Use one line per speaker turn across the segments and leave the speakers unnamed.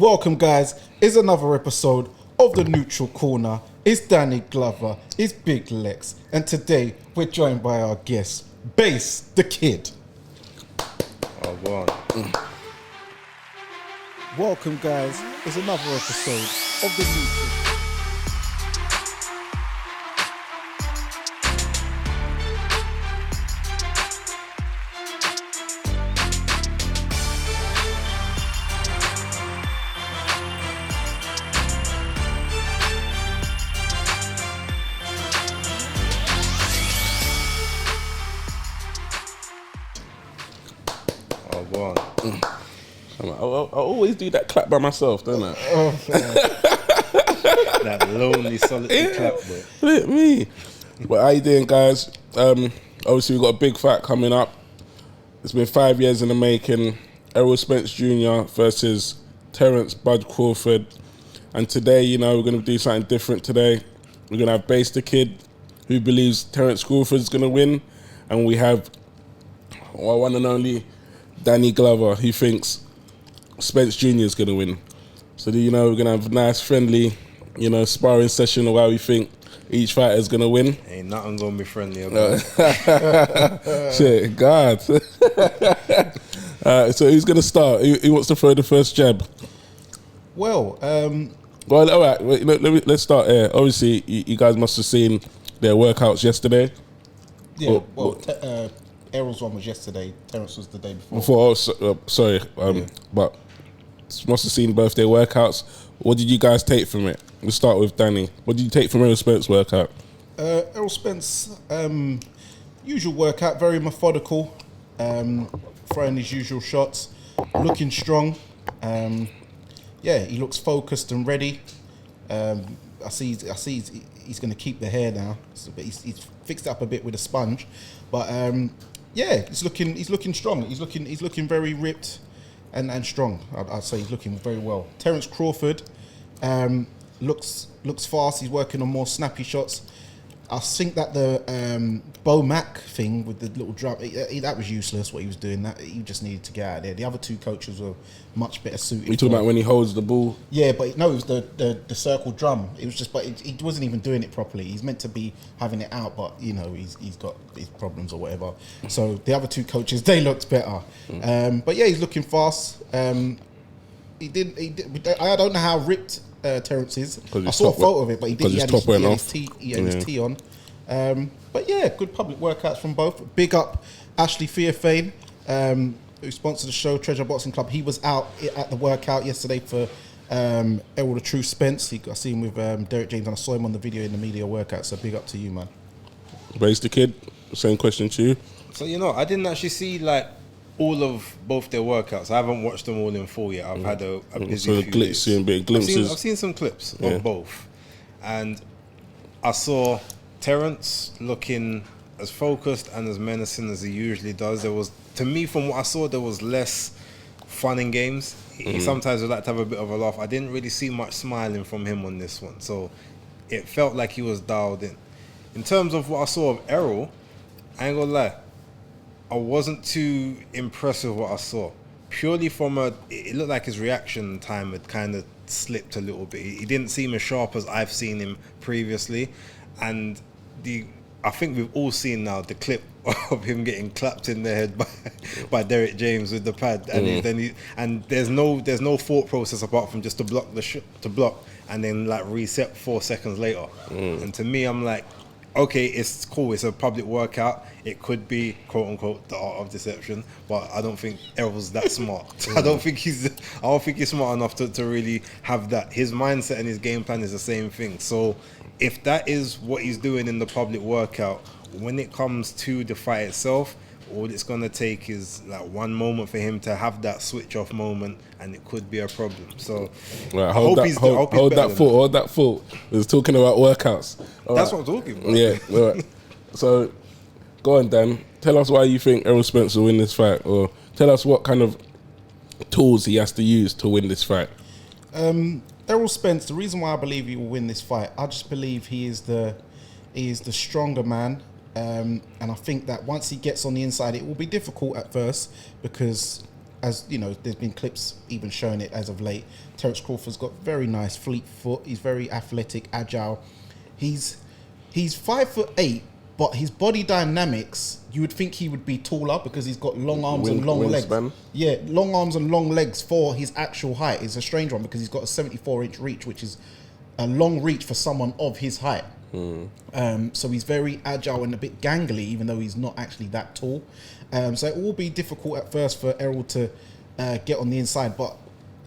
Welcome, guys. It's another episode of the Neutral Corner. It's Danny Glover. It's Big Lex. And today, we're joined by our guest, Bass the Kid.
Oh, wow.
Welcome, guys. It's another episode of the Neutral.
Oh, wow.
I always do that clap by myself, don't I?
That lonely, solitary clap, bro.
Look at me. But how you doing, guys? Obviously, we've got a big fight coming up. It's been 5 years in the making. Errol Spence Jr. versus Terence Crawford. And today, we're going to do something different today. We're going to have Bass the Kid, who believes Terence Crawford's going to win. And we have our one and only Danny Glover, who thinks Spence Jr. is going to win. So, we're going to have a nice, friendly, sparring session of how we think each fighter is going to win.
Ain't nothing going to be friendly about it.
Shit, God. So who's going to start? Who wants to throw the first jab?
Well,
Well, all right, let's start here. Obviously, you guys must have seen their workouts yesterday.
yeah, Errol's one was yesterday. Terence was the day before.
Sorry, but must have seen both their workouts. What did you guys take from it? We'll start with Danny. What did you take from Errol Spence's workout?
Errol Spence, usual workout, very methodical, throwing his usual shots, looking strong. He looks focused and ready. I see he's going to keep the hair now, but he's fixed it up a bit with a sponge. But he's looking strong. He's looking very ripped and strong. I'd say he's looking very well. Terence Crawford looks fast. He's working on more snappy shots. I think that the Bo Mac thing with the little drum, that was useless what he was doing. That he just needed to get out of there. The other two coaches were much better suited.
You talking about when he holds the ball?
Yeah, but no, it was the circle drum. It was just, but he wasn't even doing it properly. He's meant to be having it out, but he's got his problems or whatever. So the other two coaches, they looked better. But yeah, he's looking fast. I don't know how ripped Terence is. I saw a photo of it, but he had his tee on. But yeah, good public workouts from both. Big up Ashley Fearfane, who sponsored the show, Treasure Boxing Club. He was out at the workout yesterday for Errol the True Spence. I see him with Derek James, and I saw him on the video in the media workout. So big up to you, man.
Bass the Kid, same question to you.
So, I didn't actually see, all of both their workouts. I haven't watched them all in full yet. I've had a busy few days.
Glimpses.
I've seen some clips of both. And I saw Terence looking as focused and as menacing as he usually does. To me, from what I saw, there was less fun and games. He sometimes would like to have a bit of a laugh. I didn't really see much smiling from him on this one. So it felt like he was dialed in. In terms of what I saw of Errol, I ain't gonna lie, I wasn't too impressed with what I saw. Purely from it looked like his reaction time had kind of slipped a little bit. He didn't seem as sharp as I've seen him previously. And I think we've all seen now the clip of him getting clapped in the head by Derek James with the pad, and there's no thought process apart from just to block to block and then reset 4 seconds later. And to me, I'm like, okay, it's cool. It's a public workout. It could be quote unquote the art of deception, but I don't think Errol's that smart. I don't think he's smart enough to really have that. His mindset and his game plan is the same thing. So if that is what he's doing in the public workout, when it comes to the fight itself, all it's gonna take is one moment for him to have that switch off moment, and it could be a problem. So
right, hold that thought. We was talking about workouts.
That's what I'm talking about.
Yeah. All right. So go on, Dan. Tell us why you think Errol Spence will win this fight, or tell us what kind of tools he has to use to win this fight.
Errol Spence, the reason why I believe he will win this fight, I just believe he is the stronger man. And I think that once he gets on the inside, it will be difficult at first because as you know, there's been clips even showing it as of late. Terence Crawford's got very nice fleet foot. He's very athletic, agile. He's 5'8", but his body dynamics, you would think he would be taller because he's got long arms and long legs. Yeah, long arms and long legs for his actual height. It's a strange one because he's got a 74-inch reach, which is a long reach for someone of his height. So he's very agile and a bit gangly, even though he's not actually that tall. So it will be difficult at first for Errol to get on the inside. But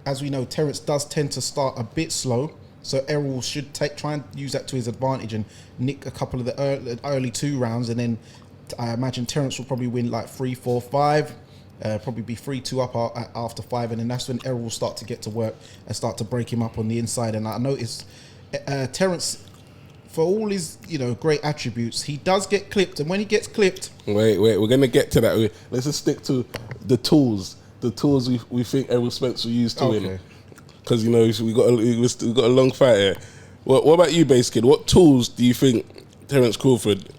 as we know, Terence does tend to start a bit slow. So Errol should try and use that to his advantage and nick a couple of the early 2 rounds. And then I imagine Terence will probably win like 3, 4, 5. Probably be 3-2 up after 5. And then that's when Errol will start to get to work and start to break him up on the inside. And I noticed Terence, for all his great attributes, he does get clipped. And when he gets clipped...
Wait, we're going to get to that. Let's just stick to the tools. The tools we think Errol Spence will use to win. Because, we got a long fight here. What about you, Base Kid? What tools do you think Terence Crawford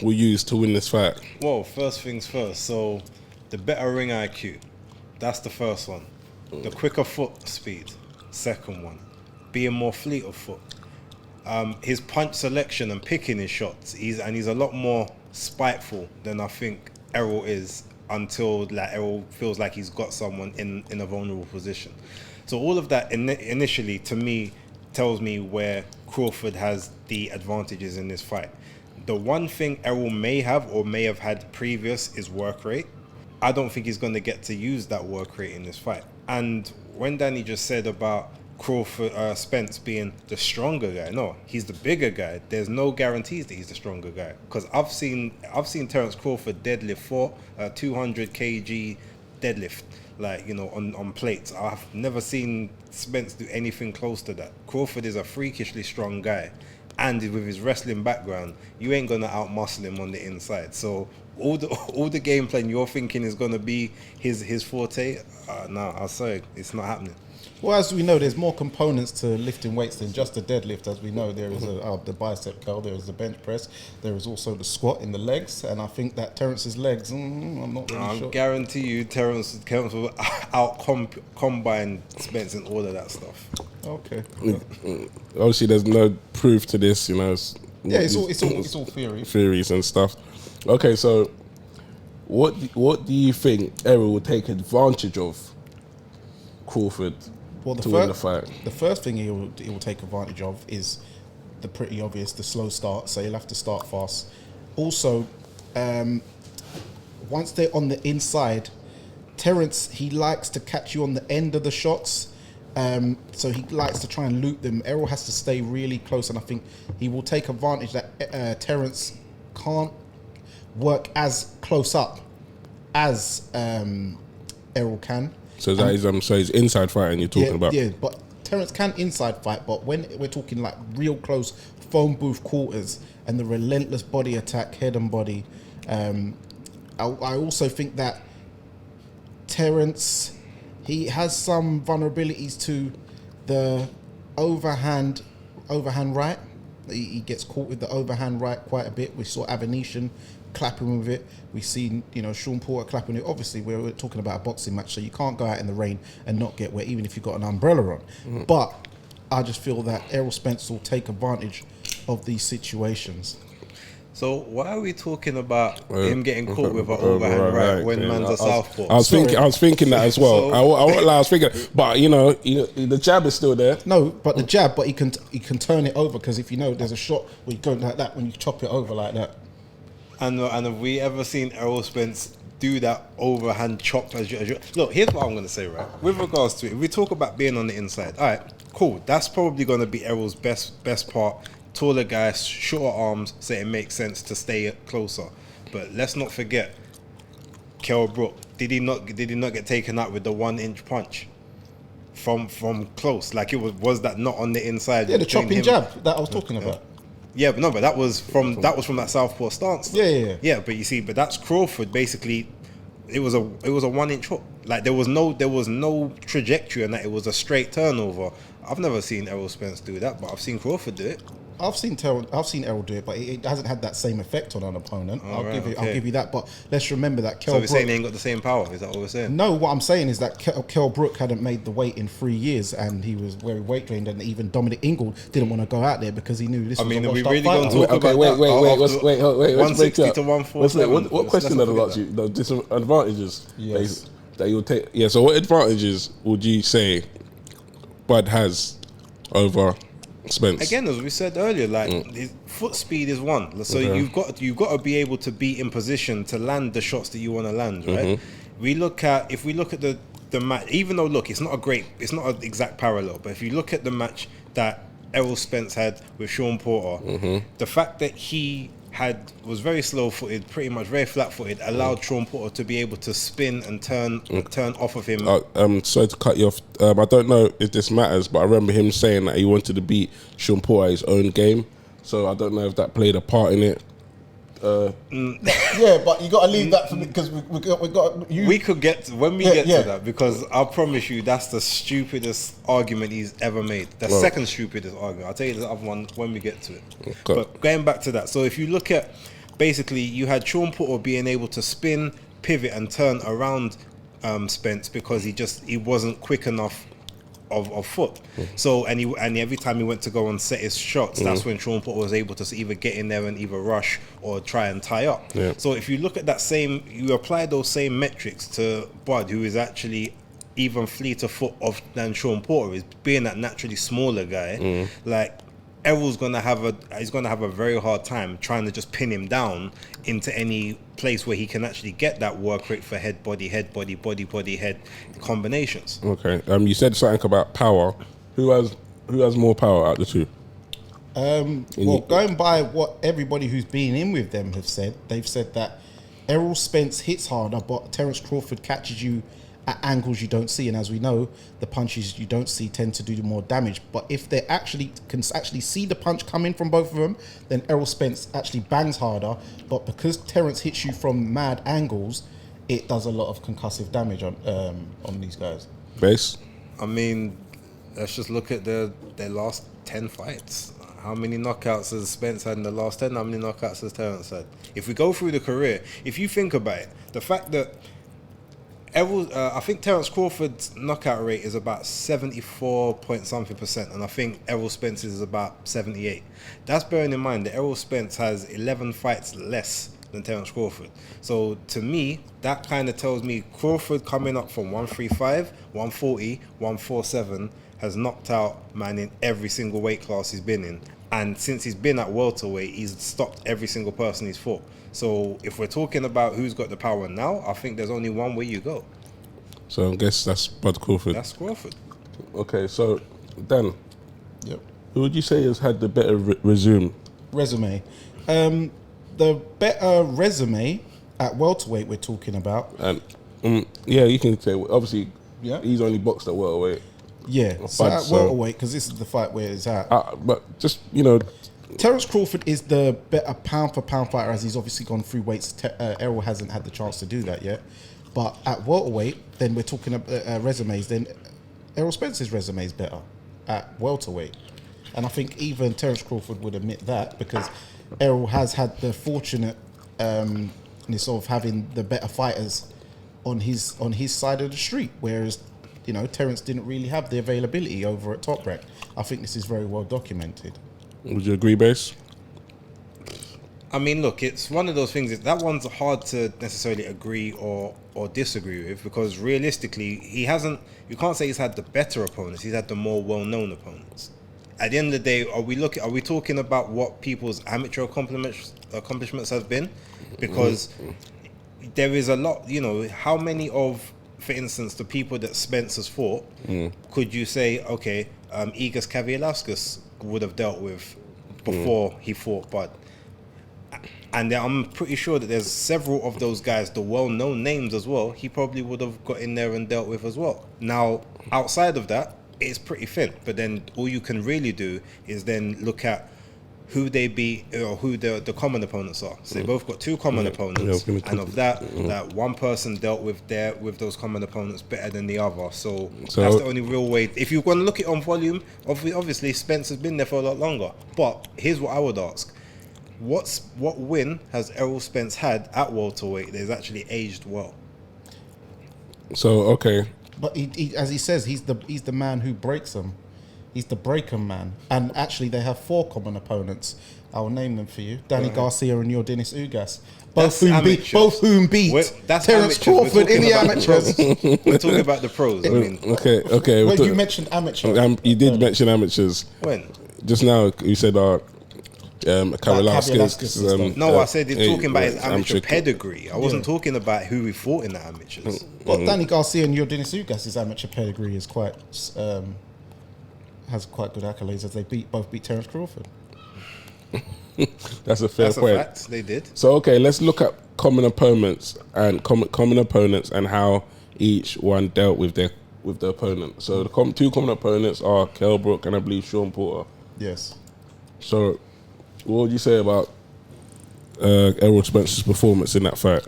will use to win this fight?
Well, first things first. So, the better ring IQ. That's the first one. The quicker foot speed. Second one. Being more fleet of foot. His punch selection and picking his shots. He's a lot more spiteful than I think Errol is, until Errol feels like he's got someone in a vulnerable position. So all of that initially, to me, tells me where Crawford has the advantages in this fight. The one thing Errol may have or may have had previous is work rate. I don't think he's going to get to use that work rate in this fight. And when Danny just said about Crawford, Spence being the stronger guy, no, he's the bigger guy. There's no guarantees that he's the stronger guy, because I've seen Terence Crawford deadlift 200 kg deadlift, on plates. I've never seen Spence do anything close to that. Crawford is a freakishly strong guy, and with his wrestling background, you ain't gonna outmuscle him on the inside. So all the game plan you're thinking is gonna be his forte, no, I'll say it's not happening.
Well, as we know, there's more components to lifting weights than just the deadlift. As we know, there is the bicep curl, there is the bench press, there is also the squat in the legs, and I think that Terence's legs, I'm not really sure.
I guarantee you, Terence will combine Spence and all of that stuff.
Okay.
Obviously, there's no proof to this,
it's all theory.
Theories and stuff. Okay, so what do you think Errol will take advantage of Crawford to win the fight?
The first thing he will take advantage of is the pretty obvious, the slow start. So he'll have to start fast. Also, once they're on the inside, Terence, he likes to catch you on the end of the shots. So he likes to try and loop them. Errol has to stay really close, and I think he will take advantage that Terence can't work as close up as Errol can.
So he's inside fighting you're talking about?
Yeah, but Terence can inside fight, but when we're talking like real close phone booth quarters and the relentless body attack, head and body, I also think that Terence, he has some vulnerabilities to the overhand right. He gets caught with the overhand right quite a bit. We saw Avenetian clapping with it. We've seen, Sean Porter clapping it. Obviously, we're talking about a boxing match, so you can't go out in the rain and not get wet, even if you've got an umbrella on. Mm-hmm. But I just feel that Errol Spence will take advantage of these situations.
So why are we talking about him getting caught with an overhand right when man's a southpaw?
I was thinking that as well. I won't lie, I was thinking, but the jab is still there.
No, but the jab, but he can turn it over, because if there's a shot where you go like that when you chop it over like that.
And have we ever seen Errol Spence do that overhand chop? Look, here's what I'm going to say, right? With regards to it, if we talk about being on the inside, all right, cool. That's probably going to be Errol's best part. Taller guy, shorter arms, so it makes sense to stay closer. But let's not forget, Kell Brook, did he not get taken out with the 1-inch punch from close? Like, was that not on the inside?
Yeah, the chopping jab that I was talking about.
Yeah, but that was from that southpaw stance.
Yeah.
Yeah, but you see, that's Crawford basically. It was a 1-inch hook. Like there was no trajectory, and that it was a straight turnover. I've never seen Errol Spence do that, but I've seen Crawford do it.
I've seen Errol do it, but it hasn't had that same effect on an opponent. I'll give you that. But let's remember that
So we're saying he ain't got the same power. Is that what we're saying?
No, what I'm saying is that Kell Brook hadn't made the weight in 3 years, and he was very weight trained, and even Dominic Ingle didn't want to go out there because he knew this was a washed-up fighter.
Going to talk about
wait. Let's
160 to 147.
What question did I ask you? The disadvantages.
Yes.
That you'll take. Yeah. So what advantages would you say Bud has over Spence?
Again, as we said earlier, like his foot speed is one. So you've got to be able to be in position to land the shots that you want to land, right? If we look at the match, even though it's not an exact parallel, but if you look at the match that Errol Spence had with Sean Porter, the fact that he was very slow-footed, pretty much very flat-footed, allowed Sean Porter to be able to spin and turn off of him.
Sorry to cut you off. I don't know if this matters, but I remember him saying that he wanted to beat Sean Porter at his own game. So I don't know if that played a part in it.
Yeah, but you got to leave that for me because
We could get to that, because I promise you that's the stupidest argument he's ever made. The second stupidest argument. I'll tell you the other one when we get to it. Okay. But going back to that, so if you look at, basically you had Sean Porter being able to spin, pivot and turn around Spence because he wasn't quick enough of foot. So and every time he went to go and set his shots, that's when Sean Porter was able to either get in there and either rush or try and tie up. So if you look at that you apply those same metrics to Bud, who is actually even fleeter foot than Sean Porter, is being that naturally smaller guy. Like Errol's gonna have a very hard time trying to just pin him down into any place where he can actually get that work rate for head body head combinations.
Okay. You said something about power. Who has more power out of the two?
Well, going by what everybody who's been in with them have said, they've said that Errol Spence hits harder, but Terence Crawford catches you at angles you don't see, and as we know, the punches you don't see tend to do more damage. But if they can see the punch coming from both of them, then Errol Spence actually bangs harder. But because Terence hits you from mad angles, it does a lot of concussive damage on these guys.
Base.
I mean, let's just look at their last 10 fights. How many knockouts has Spence had in the last 10? How many knockouts has Terence had? If we go through the career, if you think about it, the fact that I think Terence Crawford's knockout rate is about 74 point something %, and I think Errol Spence's is about 78. That's bearing in mind that Errol Spence has 11 fights less than Terence Crawford. So to me, that kind of tells me Crawford coming up from 135, 140, 147 has knocked out man in every single weight class he's been in. And since he's been at welterweight, he's stopped every single person he's fought. So if we're talking about who's got the power now, I think there's only one way you go.
So I guess that's Bud Crawford.
That's Crawford.
Okay, so Dan.
Yep.
Who would you say has had the better resume?
Resume. The better resume at welterweight we're talking about.
And yeah, you can say obviously.
Yeah.
He's only boxed at welterweight.
Yeah. So at welterweight, because this is the fight where it's at.
But just
Terence Crawford is the better pound for pound fighter, as he's obviously gone through weights. Errol hasn't had the chance to do that yet. But at welterweight, then we're talking about resumes. Then Errol Spence's resume is better at welterweight, and I think even Terence Crawford would admit that, because Errol has had the fortunateness of having the better fighters on his side of the street, whereas Terence didn't really have the availability over at Top Rank. I think this is very well documented.
Would you agree, Base?
I mean, look, it's one of those things that one's hard to necessarily agree or disagree with, because realistically, you can't say he's had the better opponents, he's had the more well-known opponents. At the end of the day, are we talking about what people's amateur accomplishments have been? Because there is a lot, how many of, for instance, the people that Spence has fought, could you say, okay, Igor Kavilauskas would have dealt with before he fought Bud? And I'm pretty sure that there's several of those guys, the well-known names as well, he probably would have got in there and dealt with as well. Now, outside of that, it's pretty thin. But then all you can really do is then look at who they beat or who the common opponents are. So they both got two common opponents, and of that, that one person dealt with those common opponents better than the other. So that's the only real way. If you're going to look at it on volume, obviously Spence has been there for a lot longer. But here's what I would ask: what win has Errol Spence had at welterweight that has actually aged well?
So okay,
but he as he says, he's the man who breaks them. He's the breaker man. And actually, they have 4 common opponents. I'll name them for you. Danny Garcia and Yordenis Ugas. Both whom beat Terence Crawford in the amateurs.
We're talking about the pros. I mean,
okay.
Well, you mentioned amateurs.
You did mention amateurs.
When?
Just now, you said Kavaliauskas.
No, I said you're talking about his amateur pedigree. I wasn't talking about who he fought in the amateurs.
Well, Danny Garcia and Yordenis Ugas' amateur pedigree is quite... has quite good accolades as they both beat Terence Crawford.
That's a fair point.
Fact. They did.
So okay, let's look at common opponents and common opponents and how each one dealt with the opponent. So the 2 common opponents are Kell Brook and I believe Sean Porter.
Yes.
So what would you say about Errol Spence's performance in that fight?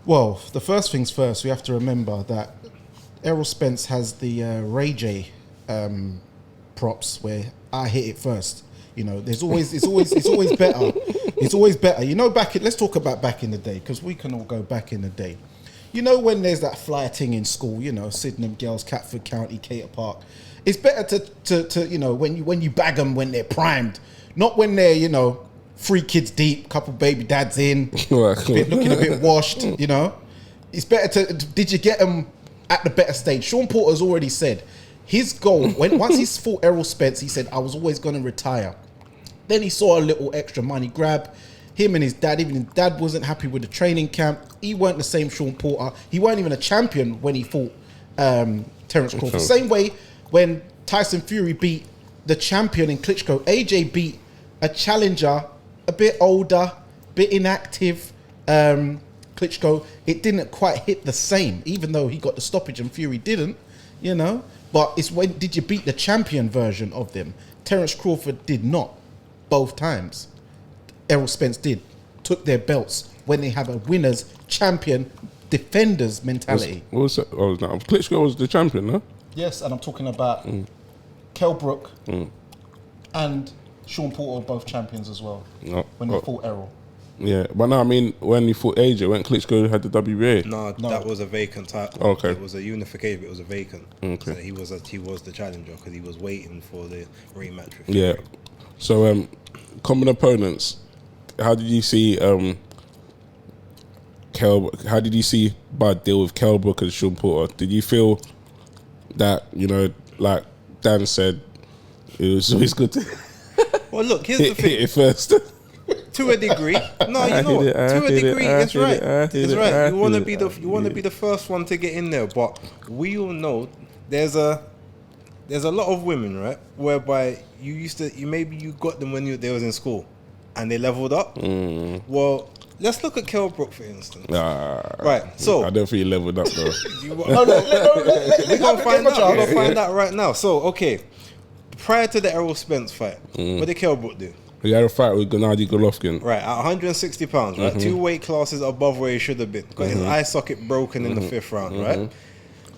Well, the first things first, we have to remember that Errol Spence has the Ray J props where I hit it first. You know, it's always better. It's always better. You know, let's talk about back in the day, because we can all go back in the day. You know, when there's that flyer thing in school, you know, Sydenham Girls, Catford County, Cater Park. It's better to you know, when you bag them when they're primed, not when they're, you know, 3 kids deep, couple baby dads in, looking a bit washed. You know, it's better to. Did you get them at the better stage? Sean Porter's already said. His goal, once he fought Errol Spence, he said, I was always going to retire. Then he saw a little extra money grab. Him and his dad, even his dad wasn't happy with the training camp. He weren't the same Sean Porter. He weren't even a champion when he fought Terence Crawford. Same way when Tyson Fury beat the champion in Klitschko, AJ beat a challenger, a bit older, bit inactive, Klitschko. It didn't quite hit the same, even though he got the stoppage and Fury didn't, you know. But it's when did you beat the champion version of them? Terence Crawford did not, both times. Errol Spence did. Took their belts when they have a winner's champion defenders mentality.
What was that? Oh, no. Klitschko was the champion, no?
Yes, and I'm talking about Kell Brook and Sean Porter, both champions as well.
No.
When they fought Errol.
Yeah, but no, I mean, when he fought AJ, when Klitschko had the WBA.
No, that was a vacant title.
Okay.
It was a unification, but it was a vacant.
Okay.
So he was the challenger because he was waiting for the rematch.
Yeah. So, common opponents. How did you see How did you see Bud deal with Kell Brook and Sean Porter? Did you feel that, you know, like Dan said, it was always good to
Well, look, here's the thing.
hit it first?
To a degree, no, you know what? To a degree, it's right. It's right. You want to be the first one to get in there, but we all know there's a lot of women, right, whereby you got them when they was in school, and they leveled up. Well, let's look at Kell Brook for instance. Right. So
I don't think he leveled up though.
We're gonna find out. We're gonna find out right now. So okay, prior to the Errol Spence fight, what did Kell Brook do?
He had a fight with Gennady Golovkin.
Right, at 160 pounds, right? 2 weight classes above where he should have been. Got his eye socket broken in the 5th round, right?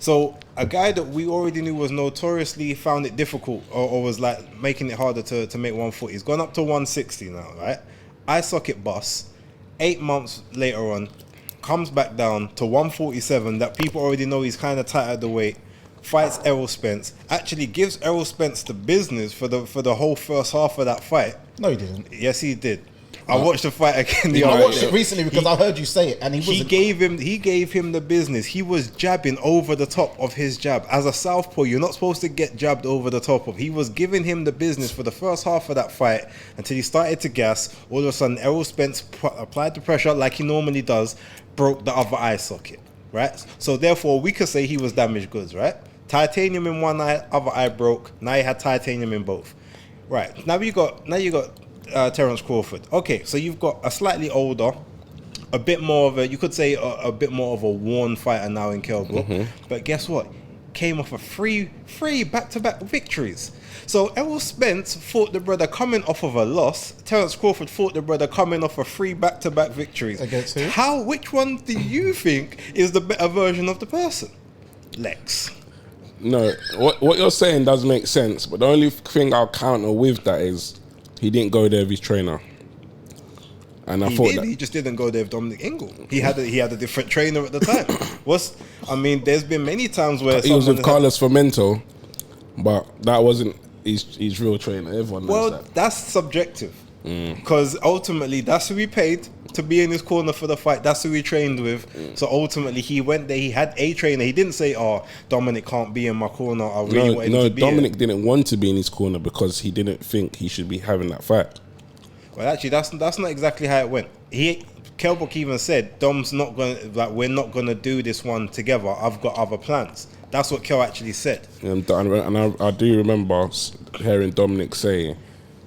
So a guy that we already knew was notoriously found it difficult or was like making it harder to make 140. He's gone up to 160 now, right? Eye socket bust. 8 months later on, comes back down to 147 that people already know he's kind of tight at the weight. Fights Errol Spence, actually gives Errol Spence the business for the whole first half of that fight.
No, he didn't.
Yes, he did. I watched the fight again.
I watched it recently because I heard you say it, and he
gave him the business. He was jabbing over the top of his jab. As a southpaw, you're not supposed to get jabbed over the top of. He was giving him the business for the first half of that fight until he started to gas. All of a sudden, Errol Spence applied the pressure like he normally does, broke the other eye socket. Right. So therefore, we could say he was damaged goods. Right. Titanium in one eye, other eye broke. Now you had titanium in both. Right. Now you got Terence Crawford. Okay, so you've got a slightly older, a bit more of a, you could say a bit more of a worn fighter now in Kell Brook. But guess what? came off of three back-to-back victories. So Errol Spence fought the brother coming off of a loss. Terence Crawford fought the brother coming off of 3 back-to-back victories.
Against who?
Which one do you think is the better version of the person? Lex.
No, what you're saying does make sense, but the only thing I'll counter with that is he didn't go there with his trainer. And I thought
He just didn't go there with Dominic Ingle. He had a different trainer at the time. There's been many times where
he was with Carlos Fermento, but that wasn't his real trainer. Everyone knows that.
That's subjective. Because ultimately, that's who he paid to be in his corner for the fight. That's who he trained with. So ultimately, he went there. He had a trainer. He didn't say, "Oh, Dominic can't be in my corner. I really want him to be."
Dominic didn't want to be in his corner because he didn't think he should be having that fight.
Well, actually, that's not exactly how it went. Kell Brook even said, "Dom's not gonna we're not gonna do this one together. I've got other plans." That's what Kell actually said.
And I do remember hearing Dominic say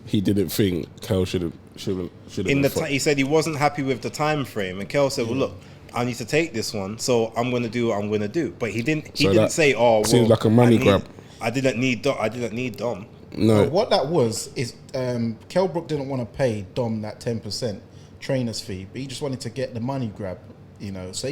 he didn't think Kell shouldn't.
He said he wasn't happy with the time frame, and Kell said, "Well, look, I need to take this one, so I'm going to do what I'm going to do." But he didn't say, "Oh, well,
seems like a money grab."
I didn't need Dom.
No, what that was is Kell Brook didn't want to pay Dom that 10% trainer's fee, but he just wanted to get the money grab, you know. So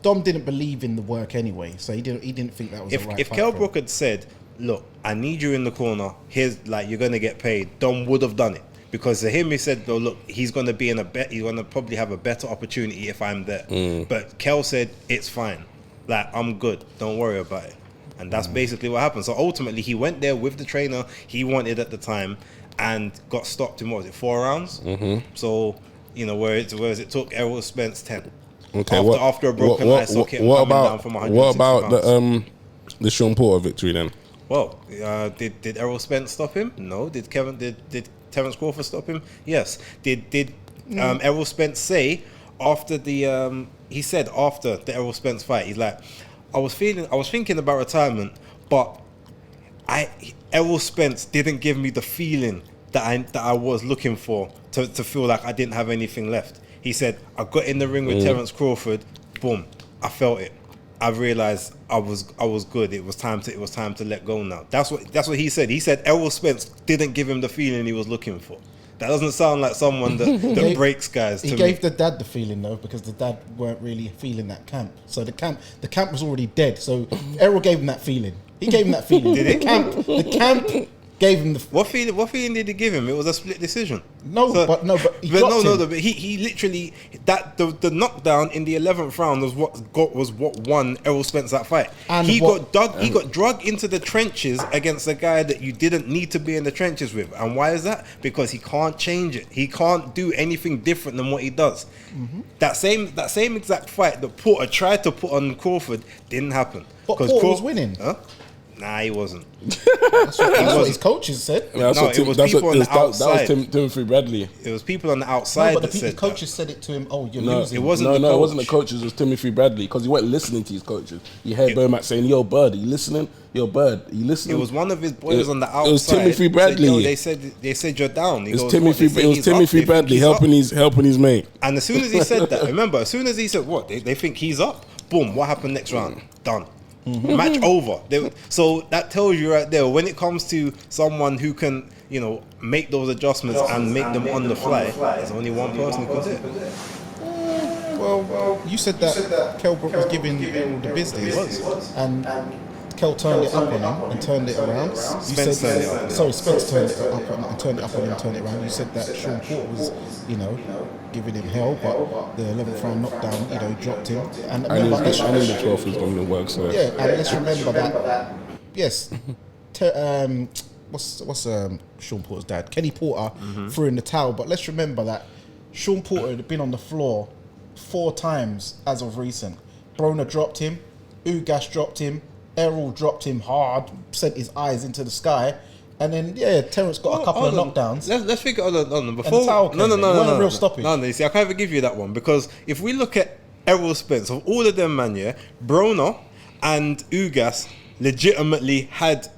Dom didn't believe in the work anyway, so he didn't think that was the right.
If Kell Brook had said, "Look, I need you in the corner. Here's you're going to get paid," Dom would have done it. Because to him, he said, "Oh, look, he's going to be in he's going to probably have a better opportunity if I'm there." But Kell said, "It's fine. I'm good. Don't worry about it." And that's basically what happened. So ultimately, he went there with the trainer he wanted at the time and got stopped in, 4 rounds? So, whereas it took Errol Spence 10.
Okay,
after a broken eye socket and coming down from 160
What about
pounds.
the Sean Porter victory then?
Well, did Errol Spence stop him? No. Did Terence Crawford stop him? Yes. Did Errol Spence say after the he said after the Errol Spence fight, he's like, I was thinking about retirement, but Errol Spence didn't give me the feeling that I was looking for to feel like I didn't have anything left. He said, I got in the ring with Terence Crawford, boom, I felt it. I realized I was good. It was time to let go now. That's what he said. He said Errol Spence didn't give him the feeling he was looking for. That doesn't sound like someone that breaks guys.
He gave the dad the feeling though, because the dad weren't really feeling that camp. So the camp was already dead. So Errol gave him that feeling. He gave him that feeling.
Did he?
The camp gave him the.
What feeling did he give him? It was a split decision.
But
he literally the knockdown in the 11th round was what won Errol Spence that fight. And he got dragged into the trenches against a guy that you didn't need to be in the trenches with. And why is that? Because he can't change it. He can't do anything different than what he does. That same exact fight that Porter tried to put on Crawford didn't happen.
But Porter was winning.
Huh? Nah, he wasn't.
That's what his coaches said.
It was people on the outside.
That was Timothy Bradley.
It was people on the outside that said
the coaches said it to him. Oh, you're losing.
It wasn't
the coaches. It was Timothy Bradley, because he weren't listening to his coaches. You heard Bermac saying, "Yo, Bird, are you listening? Yo, Bird, are you listening?"
It was one of his boys on the outside.
It was Timothy Bradley.
They said you're down.
It was Timothy Bradley helping his mate.
And as soon as he said that, remember, as soon as he said what they think he's up, boom. What happened next round? Done. Match over. So that tells you right there, when it comes to someone who can, make those adjustments and make them on the fly, there's only one person who can do it.
Well, you said that Kell Brook was giving Errol the business, and Kell turned it up on him and turned it around.
Spence turned it up.
Sorry, Spence turned it up and turned it up on him and turned it around. You said that Sean Porter was, giving him hell, but the 11th round knockdown, dropped him. And
I knew the 12th was going to work. So
yeah, and let's remember that. Yes, what's Sean Porter's dad? Kenny Porter threw in the towel, but let's remember that Sean Porter had been on the floor 4 times as of recent. Broner dropped him, Ugas dropped him, Errol dropped him hard, sent his eyes into the sky. And then, Terence got a couple of knockdowns.
Let's figure out before.
No, real stoppage.
No, you see, I can't even give you that one, because if we look at Errol Spence, of all of them, man, Broner and Ugas legitimately had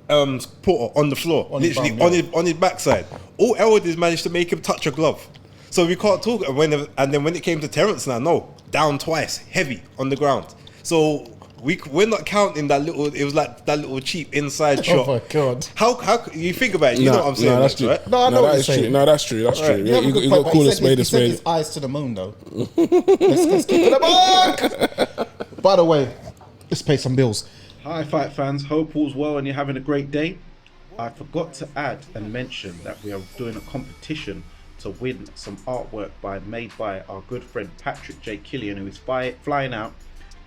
Porter on the floor, on his backside. All Errol did is manage to make him touch a glove. So we can't talk. And then when it came to Terence, down twice, heavy on the ground. So we're not counting that little. It was like that little cheap inside shot.
Oh my God.
How you think about it? You know what I'm saying,
that's true.
right?
No, I know what
that
you're
is true.
saying.
No, that's true. That's true.
You have a good
You
point,
got to
but
call
he
a
said
spade a
he said
spade.
his eyes to the moon, though. let's keep it up. By the way, let's pay some bills. Hi, fight fans. Hope all's well and you're having a great day. I forgot to add and mention that we are doing a competition to win some artwork made by our good friend Patrick J. Killian, who is flying out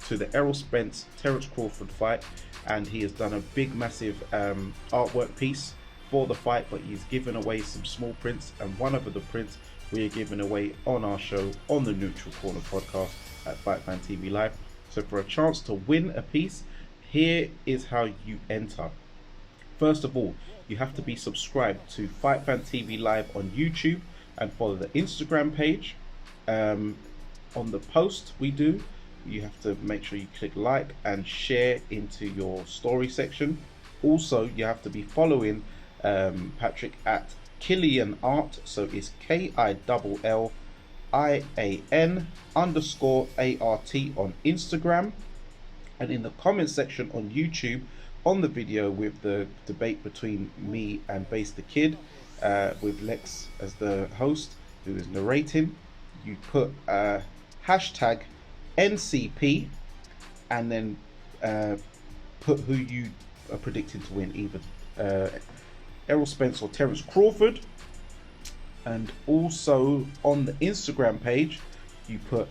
to the Errol Spence Terence Crawford fight, and he has done a big massive artwork piece for the fight, but he's given away some small prints, and one of the prints we are giving away on our show on the Neutral Corner podcast at Fight Fan TV Live. So for a chance to win a piece, here is how you enter. First of all, you have to be subscribed to Fight Fan TV Live on YouTube and follow the Instagram page. On the post we do, you have to make sure you click like and share into your story section. Also, you have to be following Patrick at Killian Art, so it's KILLIAN_ART on Instagram. And in the comment section on YouTube, on the video with the debate between me and Base the Kid, with Lex as the host who is narrating, you put hashtag NCP and then put who you are predicting to win, either Errol Spence or Terence Crawford. And also on the Instagram page, you put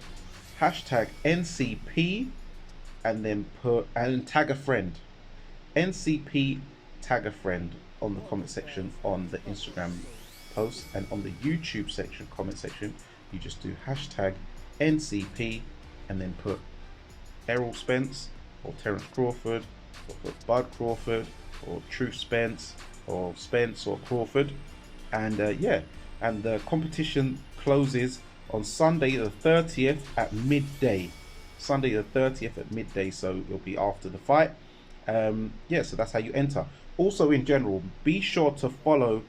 hashtag NCP and then tag a friend. NCP, tag a friend on the comment section on the Instagram post, and on the YouTube section comment section you just do hashtag NCP and then put Errol Spence or Terence Crawford, or put Bud Crawford or Truth Spence or Spence or Crawford, and and the competition closes on Sunday the 30th at midday. So it'll be after the fight. So that's how you enter. Also, in general, be sure to follow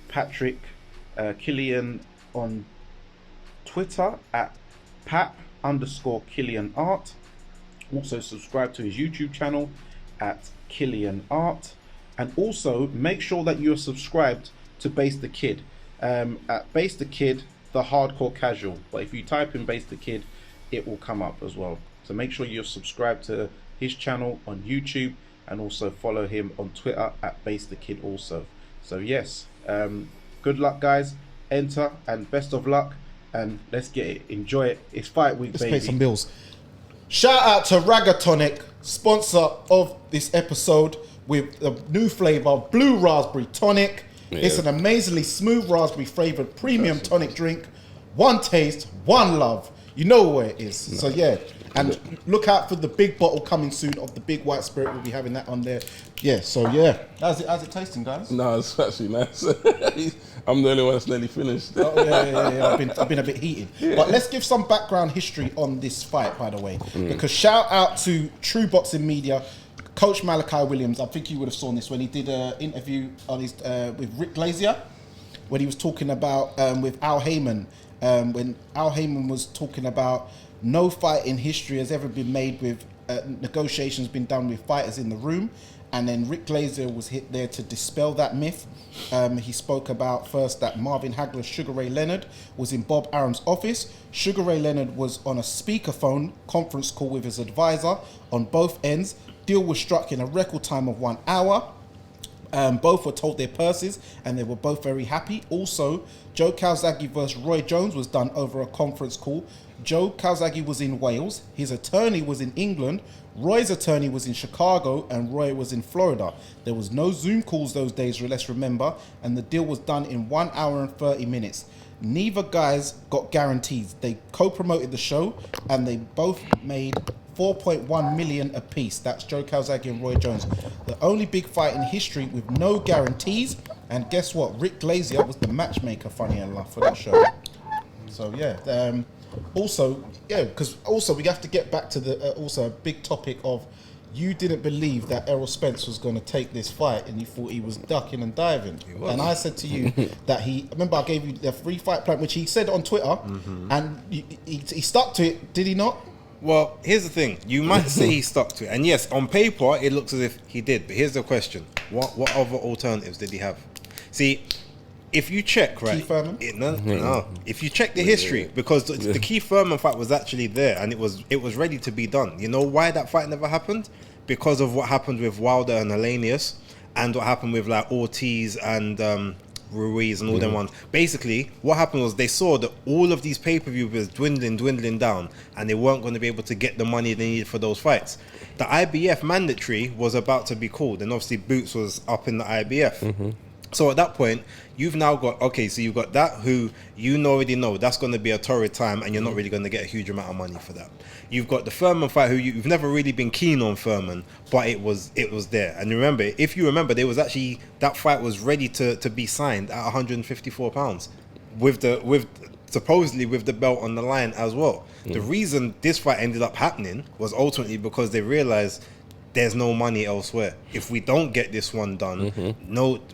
Patrick Killian on Twitter at Pat_Killian Art. Also subscribe to his YouTube channel at Killian Art, and also make sure that you're subscribed to Base the Kid at Base the Kid, the hardcore casual. But if you type in Base the Kid, it will come up as well. So make sure you're subscribed to his channel on YouTube, and also follow him on Twitter at Base the Kid also. So yes, good luck guys, enter, and best of luck, and let's get it, enjoy it. It's fight week, baby. Let's pay some bills. Shout out to Ragatonic, sponsor of this episode, with the new flavour Blue Raspberry Tonic. Yeah. It's an amazingly smooth raspberry flavoured premium tonic drink. One taste, one love. You know where it is. So yeah, and look out for the big bottle coming soon of the big white spirit. We'll be having that on there. Yeah, so yeah. How's it tasting, guys?
No, it's actually nice. I'm the only one that's nearly finished.
Oh, yeah. I've been a bit heated. But let's give some background history on this fight, by the way. Because shout out to True Boxing Media, Coach Malachi Williams. I think you would have seen this when he did an interview on his with Rick Glazier, when he was talking about with alhaymon. When alhaymon was talking about no fight in history has ever been made with negotiations been done with fighters in the room, and then Rick Glazier was hit there to dispel that myth. He spoke about first that Marvin Hagler's Sugar Ray Leonard was in Bob Arum's office. Sugar Ray Leonard was on a speakerphone conference call with his advisor on both ends. Deal was struck in a record time of 1 hour. Both were told their purses and they were both very happy. Also, Joe Calzaghe versus Roy Jones was done over a conference call. Joe Calzaghe was in Wales, his attorney was in England, Roy's attorney was in Chicago, and Roy was in Florida. There was no Zoom calls those days, let's remember, and the deal was done in 1 hour and 30 minutes. Neither guys got guarantees. They co-promoted the show and they both made 4.1 million apiece. That's Joe Calzaghe and Roy Jones. The only big fight in history with no guarantees. And guess what? Rick Glazier was the matchmaker, funny enough, for that show. So yeah. Because we have to get back to the also a big topic of, you didn't believe that Errol Spence was going to take this fight, and you thought he was ducking and diving. And I said to you that remember I gave you the free fight plan, which he said on Twitter, and he stuck to it, did he not?
Well, here's the thing. You might say he stuck to it. And yes, on paper, it looks as if he did. But here's the question. What other alternatives did he have? See, if you check, right?
Keith Thurman?
No. If you check the history, because the Keith Thurman fight was actually there and it was ready to be done. You know why that fight never happened? Because of what happened with Wilder and Hellenius and what happened with like Ortiz and Ruiz and all them ones. Basically, what happened was they saw that all of these pay-per-views was dwindling down and they weren't going to be able to get the money they needed for those fights. The IBF mandatory was about to be called and obviously Boots was up in the IBF. So at that point, you've now got, okay, so you've got that who you already know that's going to be a torrid time and you're not really going to get a huge amount of money for that. You've got the Furman fight who you've never really been keen on Furman, but it was there. And remember, if you remember, there was actually, that fight was ready to be signed at £154 with supposedly with the belt on the line as well. The reason this fight ended up happening was ultimately because they realized there's no money elsewhere. If we don't get this one done,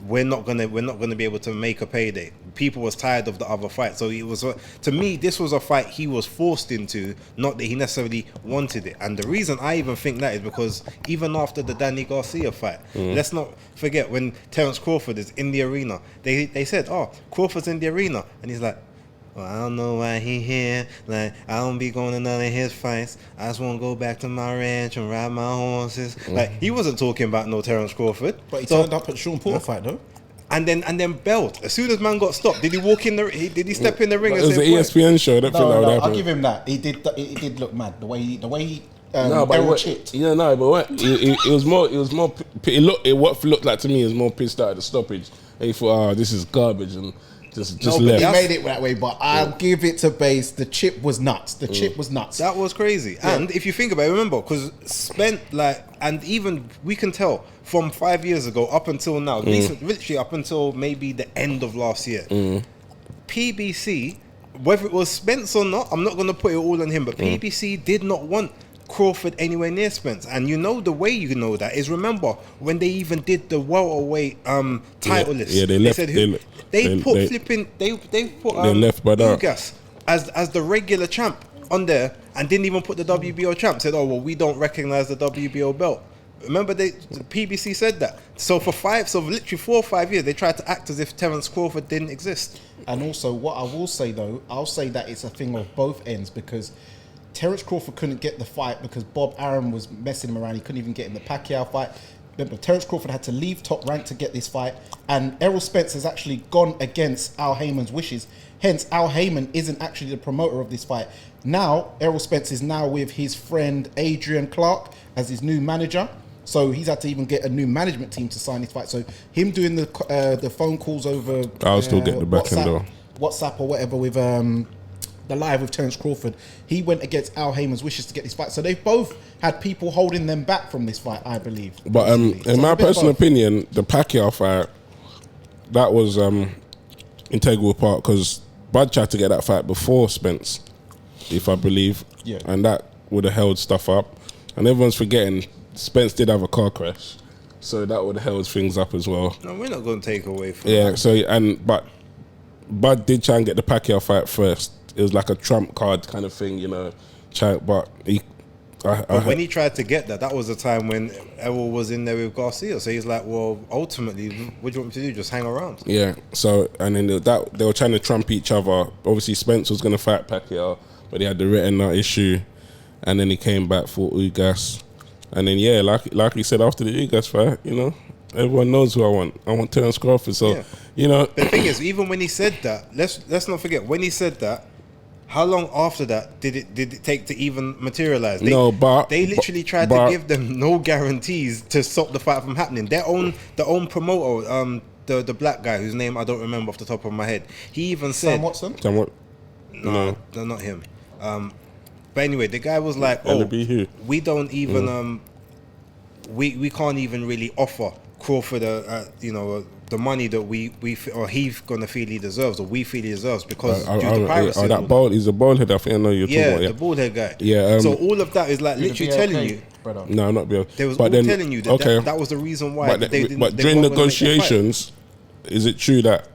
we're not gonna be able to make a payday. People was tired of the other fight, so it was to me this was a fight he was forced into, not that he necessarily wanted it. And the reason I even think that is because even after the Danny Garcia fight, let's not forget when Terence Crawford is in the arena, they said, "Oh, Crawford's in the arena," and he's like, well, I don't know why he here. Like, I don't be going to none of his fights. I just want to go back to my ranch and ride my horses. Like, he wasn't talking about no Terence Crawford.
But he turned up at Sean Porter fight though.
And then belt. As soon as man got stopped, did he walk in the? Did he step in the ring?
But
and
it was
say,
an ESPN show. I don't think that would happen.
I'll give him that. He did. It did look mad. The way he
Errol
chipped.
Yeah, no, but what? It was more. What looked like to me is more pissed out at the stoppage. And he thought, this is garbage, and just left.
He made it that way, but I'll give it to Base. The chip was nuts.
That was crazy. Yeah. And if you think about it, remember, because Spence, and even we can tell from 5 years ago up until now, literally up until maybe the end of last year, PBC, whether it was Spence or not, I'm not going to put it all on him, but PBC did not want Crawford anywhere near Spence. And you know the way you know that is, remember when they even did the welterweight title list.
Yeah, they left.
They put Ugas as the regular champ on there and didn't even put the WBO champ. Said, oh well, we don't recognize the WBO belt. Remember, the PBC said that. So for literally 4 or 5 years, they tried to act as if Terence Crawford didn't exist.
And also, what I will say though, I'll say that it's a thing of both ends, because Terence Crawford couldn't get the fight because Bob Arum was messing him around. He couldn't even get in the Pacquiao fight. Remember, Terence Crawford had to leave Top Rank to get this fight, and Errol Spence has actually gone against Al Haymon's wishes. Hence, Al Haymon isn't actually the promoter of this fight. Now, Errol Spence is now with his friend Adrian Clark as his new manager. So he's had to even get a new management team to sign this fight. So him doing the phone calls over,
I'll still get the back end though.
WhatsApp or whatever with the live with Terence Crawford, he went against Al Haymon's wishes to get this fight. So they've both had people holding them back from this fight, I believe.
But in my personal opinion, the Pacquiao fight, that was integral part, because Bud tried to get that fight before Spence, if I believe, and that would have held stuff up. And everyone's forgetting Spence did have a car crash, so that would have held things up as well.
No, we're not going to take away from that.
But Bud did try and get the Pacquiao fight first. It was like a trump card kind of thing, you know. But
when he tried to get that was the time when Errol was in there with Garcia. So he's like, well, ultimately, what do you want me to do? Just hang around.
Yeah. So, and then they were trying to trump each other. Obviously, Spence was going to fight Pacquiao, but he had the retina issue. And then he came back for Ugas. And then, like he said, after the Ugas fight, you know, everyone knows who I want. I want Terence Crawford. So, you know.
The thing is, even when he said that, let's not forget, when he said that, how long after that did it take to even materialize? They literally tried to give them no guarantees to stop the fight from happening. The own promoter, the black guy whose name I don't remember off the top of my head, he even said
Sam Watson.
No, not him. But anyway, the guy was like, we don't even we can't even really offer Crawford the money that or he's gonna feel he deserves, or we feel he deserves, because due to piracy.
That bald, he's a bald head. I think I know you're talking about.
The bald head guy.
Yeah.
So all of that is like literally telling you.
Brother.
No, not BLK.
They was telling you that was the reason why.
But during negotiations, is it true that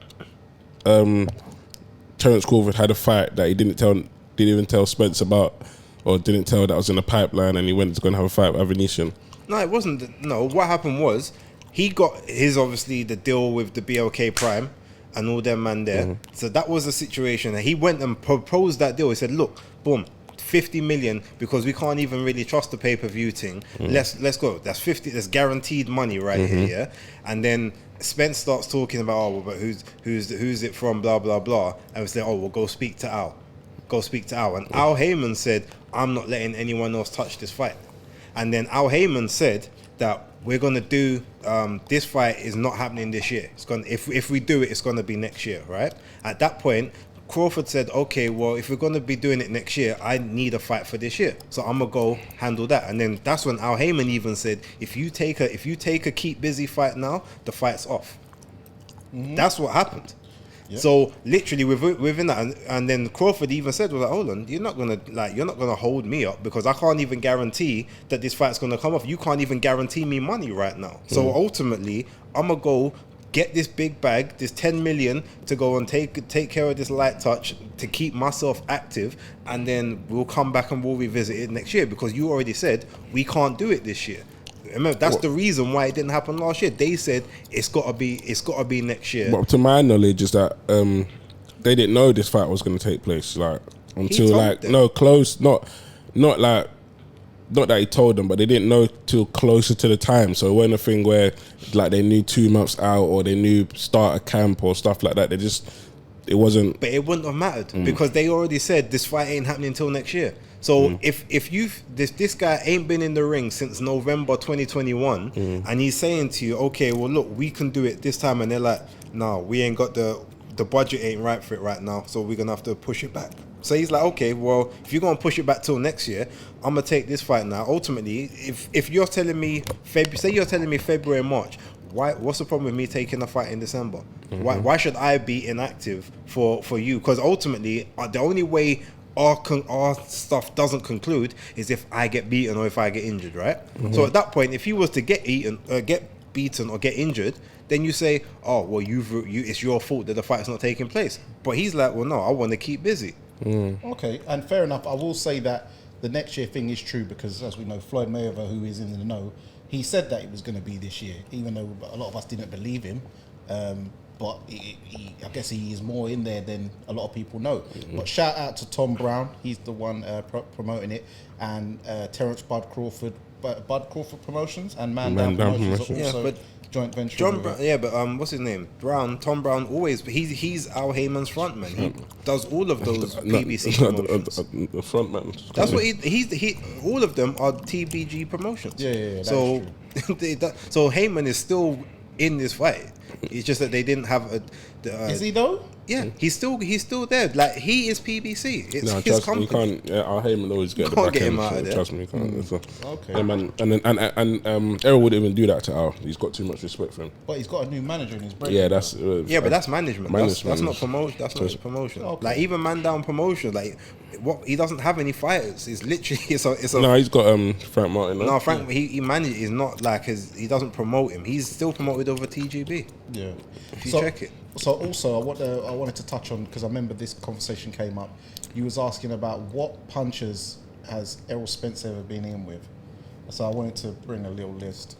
Terence Crawford had a fight that he didn't even tell Spence about, or didn't tell that was in the pipeline, and he went to go and have a fight with Venetian?
No, it wasn't. No, what happened was he got his obviously the deal with the BLK Prime and all them man there. So that was the situation. And he went and proposed that deal. He said, "Look, boom, 50 million because we can't even really trust the pay-per-view thing. Let's go. That's 50. That's guaranteed money right here, yeah." And then Spence starts talking about, "Oh, well, but who's it from? Blah blah blah." And we say, "Oh, well, go speak to Al. Go speak to Al." And Al Heyman said, "I'm not letting anyone else touch this fight." And then Al Heyman said that we're gonna do this fight is not happening this year. It's gonna if we do it, it's gonna be next year, right? At that point, Crawford said, "Okay, well, if we're gonna be doing it next year, I need a fight for this year, so I'm gonna go handle that." And then that's when Al Heyman even said, "If you take a keep busy fight now, the fight's off." That's what happened. Yep. So literally within that, and then Crawford even said, "Well, like, hold on, you're not gonna hold me up because I can't even guarantee that this fight's gonna come off. You can't even guarantee me money right now. So ultimately, I'm gonna go get this big bag, this 10 million, to go and take care of this light touch to keep myself active, and then we'll come back and we'll revisit it next year because you already said we can't do it this year." Remember, that's the reason why it didn't happen last year. They said it's gotta be next year.
But to my knowledge, is that they didn't know this fight was going to take place, like until like them. No close, not like. Not that he told them, but they didn't know till closer to the time. So it wasn't a thing where like they knew 2 months out or they knew start a camp or stuff like that. It wasn't.
But it wouldn't have mattered because they already said this fight ain't happening until next year. So if this guy ain't been in the ring since November 2021 and he's saying to you, "Okay, well look, we can do it this time," and they're like, "No, we ain't got the budget ain't right for it right now, so we're gonna have to push it back." So he's like, "Okay, well, if you're gonna push it back till next year, I'm gonna take this fight now." Ultimately, if you're telling me February, March, what's the problem with me taking a fight in December? Why should I be inactive for you? Because ultimately, the only way our stuff doesn't conclude is if I get beaten or if I get injured, right? So at that point, if he was to get beaten or get injured, then you say, "Oh, well, it's your fault that the fight's not taking place." But he's like, "Well, no, I want to keep busy."
Okay, and fair enough. I will say that the next year thing is true because, as we know, Floyd Mayweather, who is in the know, he said that it was going to be this year, even though a lot of us didn't believe him. But I guess he is more in there than a lot of people know. But shout out to Tom Brown, he's the one promoting it, and Terence Bud Crawford Promotions and Man Down Promotions are also joint venture.
What's his name? Tom Brown always. He's Al Heyman's frontman. He does all of those PBC promotions.
The frontman.
That's what he. All of them are TBG promotions.
Yeah.
So, so Heyman is still in this fight. It's just that they didn't have a.
Is he though?
Yeah, he's still there. Like, he is PBC. It's his company.
You can't. Al Heyman always get the back end. Out of there. Trust me, you can't.
Okay.
Yeah, man, and Errol wouldn't even do that to Al. He's got too much respect for him.
But he's got a new manager in his break.
Yeah, that's.
But that's management. That's not promotion. That's not promotion. Okay. Like, even Man Down Promotion, like, what, he doesn't have any fighters. It's literally it's a.
No, he's got Frank Martin.
No, Frank. He manages. He's not like he doesn't promote him. He's still promoted over TGB.
Yeah.
If you check it.
So also, I wanted to touch on, because I remember this conversation came up. You was asking about what punchers has Errol Spence ever been in with. So I wanted to bring a little list.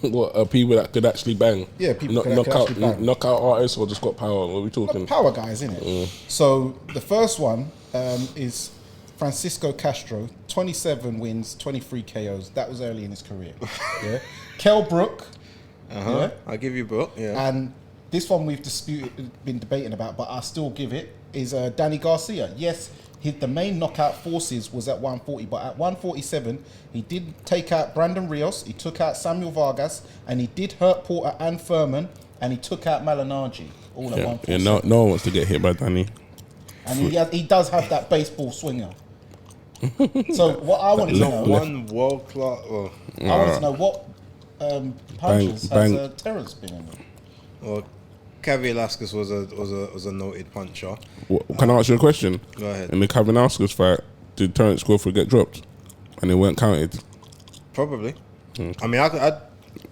What, people that could actually bang?
Yeah, people that could actually bang.
Knockout artists or just got power? What are we talking?
Power guys, innit? So the first one is Francisco Castro, 27 wins, 23 KOs. That was early in his career. Yeah. Kell Brook.
Yeah. I'll give you Brook. Yeah.
And this one we've been debating about, but I still give it, is Danny Garcia. Yes, the main knockout forces was at 140, but at 147, he did take out Brandon Rios, he took out Samuel Vargas, and he did hurt Porter and Furman, and he took out Malignaggi, all at 147.
Yeah, no one wants to get hit by Danny.
And he does have that baseball swinger. So what I wanted to know...
One world class...
I wanted to know what punches has Terence been in with?
Well, Cavi Velasquez was a noted puncher.
Can I ask you a question?
Go ahead.
In the Cavi Velasquez fight, did Terence Crawford get dropped and it weren't counted?
Probably. I mean,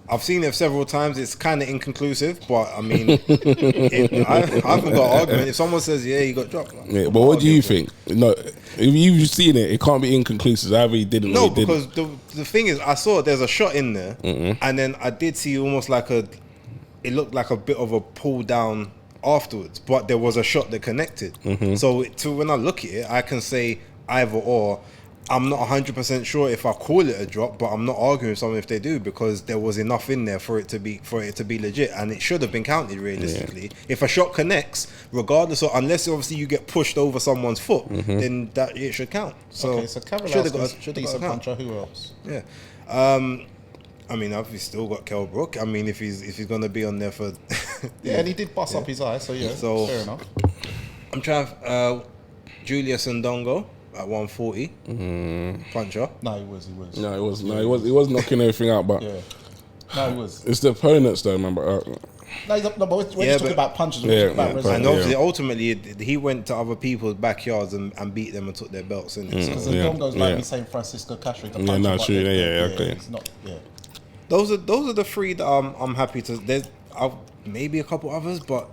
I've seen it several times. It's kind of inconclusive, but I mean, I haven't got an argument. If someone says, "Yeah, he got dropped,"
Yeah, but what do you think? No, if you've seen it, it can't be inconclusive. Either he didn't.
No,
or he
because
didn't.
the thing is, I saw there's a shot in there, and then I did see almost like it looked like a bit of a pull down afterwards, but there was a shot that connected. So when I look at it, I can say either or. I'm not 100% sure if I call it a drop, but I'm not arguing with someone if they do, because there was enough in there for it to be legit, and it should have been counted realistically. Yeah. If a shot connects, regardless of, unless obviously you get pushed over someone's foot, then that it should count. So
okay, so Cavallas's decent puncher. Who else?
Yeah, I mean, I've still got Kell Brook. I mean, if he's gonna be on there for
yeah, and he did bust up his eye, so yeah, so fair enough.
I'm trying Julius Ndongo at 140 puncher.
No, he was.
He was knocking everything out, but
yeah, no, he was.
It's the opponents though, man.
But we're just talking about punches. We're talking about
and obviously, ultimately, he went to other people's backyards and beat them and took their belts.
Because the Ndongo's like me saying Francisco Castro.
Yeah, no, true. Okay.
It's not. Yeah.
Those are the three that I'm happy to. There's maybe a couple others, but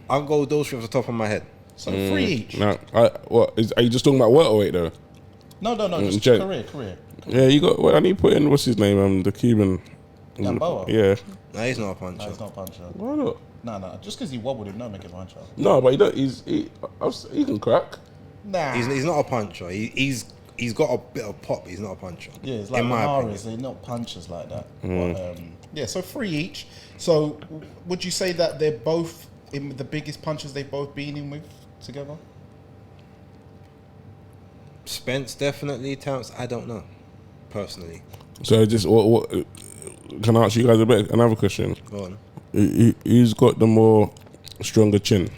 I'll go with those three off the top of my head.
So 3 each.
No, are you just talking about welterweight though?
No, just career.
Yeah, you got. Well, I need to put in what's his name? The Cuban.
Gamboa.
Yeah.
No, he's not a puncher.
No, he's not a puncher.
Why not?
No. Just because he wobbled him, don't make him a puncher.
No, but he don't. He can crack.
Nah, he's not a puncher. He's got a bit of pop. He's not a puncher.
Yeah, it's like Maris. They're not punchers like that. But, yeah, so 3 each. So would you say that they're both in the biggest punches they've both been in with together?
Spence definitely. Terence, I don't know personally.
So just what can I ask you guys another question?
Go on.
Who's got the more stronger chin?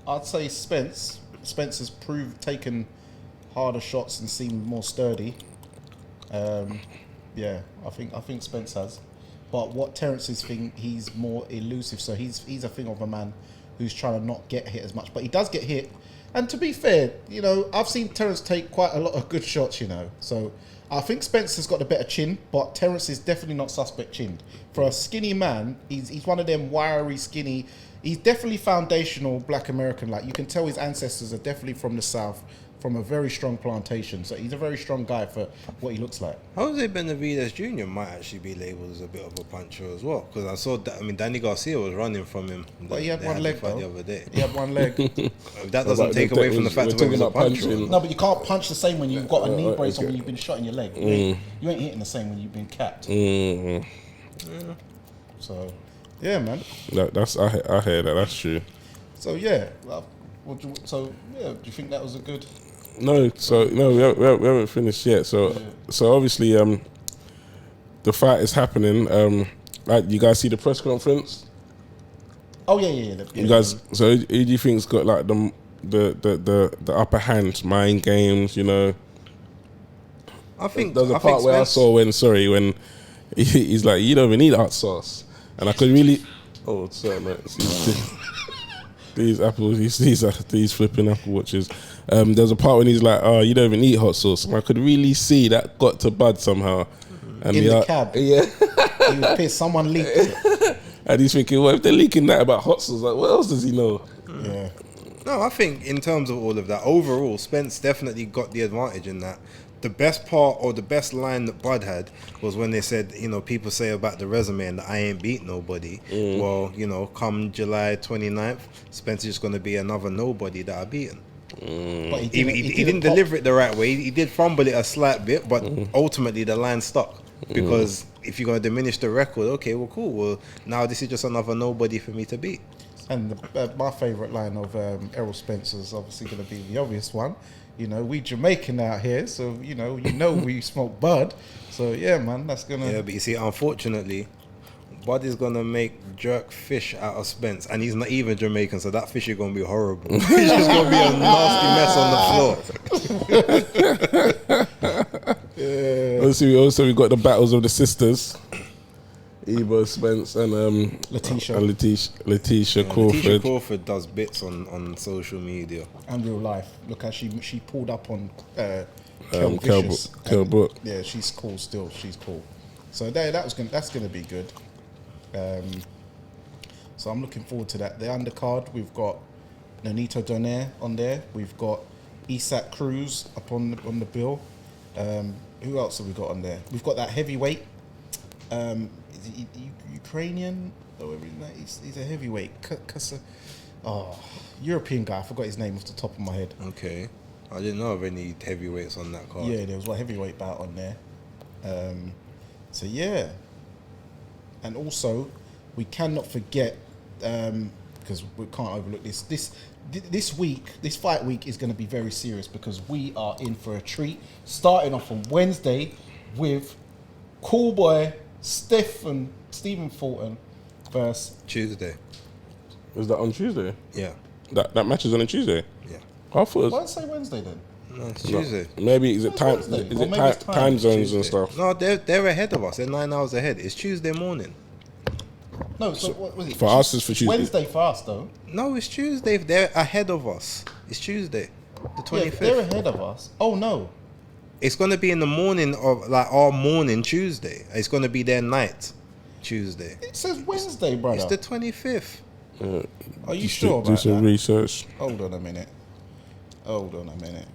I'd say Spence. Spence has taken harder shots and seemed more sturdy. Yeah, I think Spence has. But what Terence's thing, he's more elusive. So he's a thing of a man who's trying to not get hit as much, but he does get hit. And to be fair, I've seen Terence take quite a lot of good shots, So I think Spence has got a better chin, but Terence is definitely not suspect chinned. For a skinny man, he's one of them wiry, skinny. He's definitely foundational Black American. Like, you can tell his ancestors are definitely from the South, from a very strong plantation. So he's a very strong guy for what he looks like.
Jose Benavidez Jr. might actually be labelled as a bit of a puncher as well, because I saw that. I mean, Danny Garcia was running from him.
But he had one leg though.
The other day.
He had one leg.
That doesn't take away from the fact that he was a puncher.
No, but you can't punch the same when you've got a knee brace or when you've been shot in your leg. You ain't hitting the same when you've been capped.
Yeah.
So, yeah, man.
I hear that. That's true.
So yeah, do you think that was a good?
No, we haven't finished yet. So obviously, the fight is happening. You guys see the press conference?
Oh yeah.
You guys. So who do you think's got like the upper hand? Mind games,
I think
there's a part where I saw when he's like, you don't even need hot sauce, and I could really. Oh, sorry, mate. These apples, these flipping Apple Watches. There's a part when he's like, "Oh, you don't even eat hot sauce." And I could really see that got to Bud somehow. And
in the cab,
yeah,
he was pissed. Someone leaked it,
and he's thinking, "Well, if they're leaking that about hot sauce, like, what else does he know?"
Yeah.
No, I think in terms of all of that, overall, Spence definitely got the advantage in that. The best part or the best line that Bud had was when they said, people say about the resume and that I ain't beat nobody. Well, come July 29th, Spence is just going to be another nobody that I beaten. But he didn't deliver it the right way. He did fumble it a slight bit, but ultimately the line stuck. Because if you're going to diminish the record, okay, well, cool. Well, now this is just another nobody for me to beat.
And my favourite line of Errol Spence is obviously going to be the obvious one. We Jamaican out here, so we smoke Bud. So yeah, man, that's gonna.
Yeah, but you see, unfortunately, Bud is gonna make jerk fish out of Spence, and he's not even Jamaican, so that fish is gonna be horrible. It's just gonna be a nasty mess on the floor.
Yeah. We got the battles of the sisters. Eva Spence and
Letitia
Crawford.
Letitia Crawford does bits on social media
and real life. Look how she pulled up on
Kel Brook.
Yeah, she's cool still. She's cool. So that's gonna be good. So I'm looking forward to that. The undercard, we've got Nonito Donaire on there. We've got Isak Cruz up on the bill. Who else have we got on there? We've got that heavyweight. Is he Ukrainian? Oh, he's a heavyweight. European guy. I forgot his name off the top of my head.
Okay. I didn't know of any heavyweights on that card.
Yeah, there was a heavyweight bout on there. So yeah. And also, we cannot forget, because we can't overlook this. This week, this fight week is going to be very serious because we are in for a treat. Starting off on Wednesday with cool boy Stephen Fulton versus
Tuesday.
Is that on Tuesday?
Yeah.
That match is on a Tuesday?
Yeah.
I thought it was...
Why say Wednesday then?
No, it's Tuesday.
Maybe is it time?
Wednesday?
Is
Or
it
maybe it's
time zones
Tuesday.
and stuff?
No, they're ahead of us. They're 9 hours ahead. It's Tuesday morning.
No, so what was it?
For us, it's for Tuesday.
Wednesday for us though.
No, it's Tuesday. They're ahead of us. It's Tuesday, the 25th.
Yeah, they're ahead of us. Oh no.
It's going to be in the morning of like our morning Tuesday. It's going to be their night Tuesday.
It says Wednesday, brother.
It's the 25th.
Are you sure
Do
about
some
that?
research.
Hold on a minute.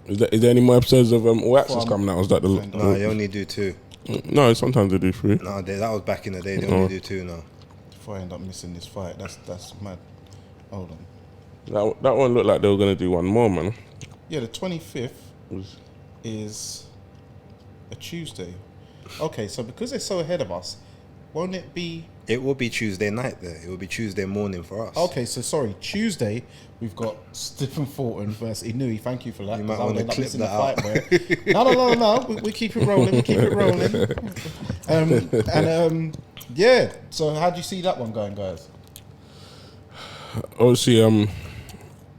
Is there any more episodes of All Access
From-
coming out? Or is that the...
No, they only do 2.
No, sometimes they do 3.
No, that was back in the day. They only do 2 now.
Before I end up missing this fight, that's mad. Hold on.
That one looked like they were going to do one more, man.
Yeah, the 25th is a Tuesday. Okay, so because they're so ahead of us, won't it be...
It will be Tuesday night there. It will be Tuesday morning for us.
Okay, so sorry, Tuesday, we've got Stephen Fulton versus Inui. Thank you for that.
You might
'cause I would
wanna
end up
clip
missing
that
the fight where- No. We keep it rolling. Yeah, so how do you see that one going, guys?
Obviously,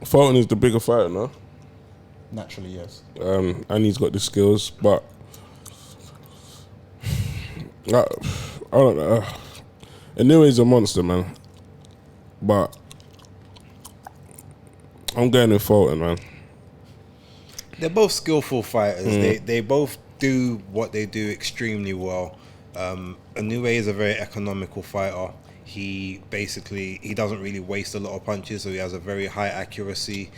Fulton is the bigger fighter, no?
Naturally, yes.
And he's got the skills, but I don't know. Inui's a monster, man. But I'm going with Fulton, man.
They're both skillful fighters. They both do what they do extremely well. Inoue is a very economical fighter. He doesn't really waste a lot of punches, so he has a very high accuracy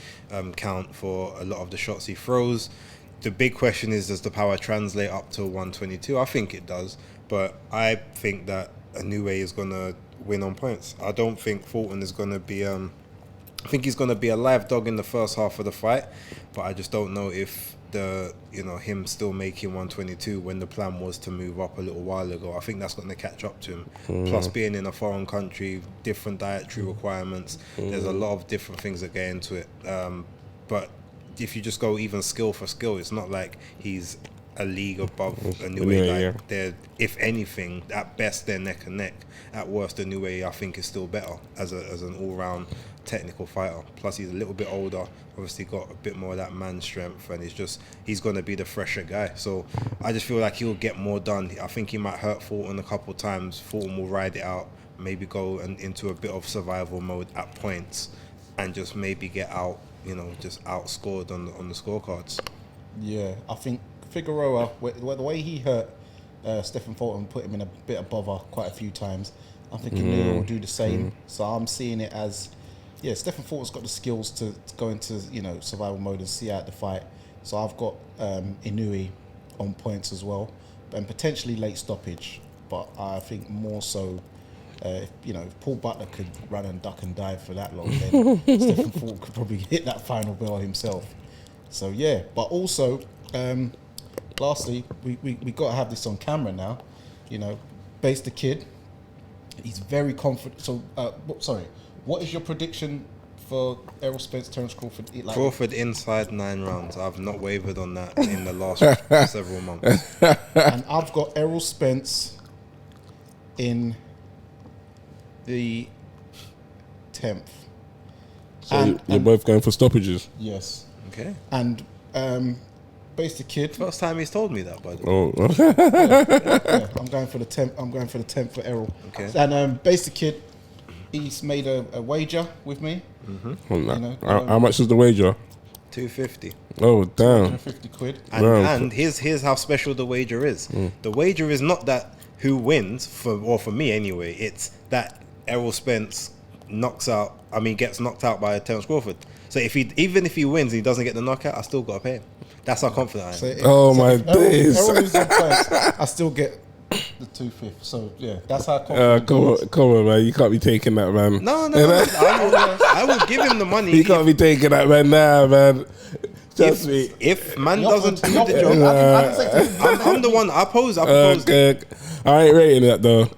count for a lot of the shots he throws. The big question is, does the power translate up to 122? I think it does, but I think that Inoue is going to win on points. I don't think Fulton is going to be... I think he's going to be a live dog in the first half of the fight, but I just don't know if him still making 122 when the plan was to move up a little while ago. I think that's going to catch up to him. Plus, being in a foreign country, different dietary requirements, there's a lot of different things that get into it. But if you just go even skill for skill, it's not like he's a league above Inoue. They're, if anything, at best they're neck and neck. At worst, Inoue I think is still better as an all-round technical fighter. Plus, he's a little bit older. Obviously, got a bit more of that man strength, and he's going to be the fresher guy. So I just feel like he'll get more done. I think he might hurt Fulton a couple of times. Fulton will ride it out, maybe go into a bit of survival mode at points, and just maybe get out, just outscored on the scorecards.
Yeah, I think Figueroa, the way he hurt Stephen Fulton, put him in a bit of bother quite a few times. I think Inoue will do the same. So I'm seeing it as, Stephen Fulton's got the skills to go into survival mode and see out the fight. So I've got Inoue on points as well, and potentially late stoppage. But I think more so, if Paul Butler could run and duck and dive for that long, then Stephen Fulton could probably hit that final bell himself. So yeah, but also. Lastly, we got to have this on camera now. Base the kid. He's very confident. So, what is your prediction for Errol Spence, Terence Crawford?
Crawford inside 9 rounds. I've not wavered on that in the last several months.
And I've got Errol Spence in the 10th.
So you're both going for stoppages?
Yes.
Okay.
And Base the kid.
First time he's told me that, by the way.
Oh,
Yeah, I'm going for the 10th. I'm going for the 10th for Errol.
Okay.
And Base the kid. He's made a wager with me.
how much is the wager?
250.
Oh damn!
50 quid.
And here's how special the wager is. The wager is not that who wins for me anyway. It's that Errol Spence gets knocked out by Terence Crawford. So even if he wins, and he doesn't get the knockout. I still gotta pay him. That's how confident I am.
My days!
Errol is on price. I still get the 250. So yeah, that's how confident.
Come on, man! You can't be taking that, man.
No. I will give him the money.
You can't be taking that, man. Nah, man. Trust me.
If man doesn't do the job, I'm the one. I proposed.
Okay. I ain't rating that though.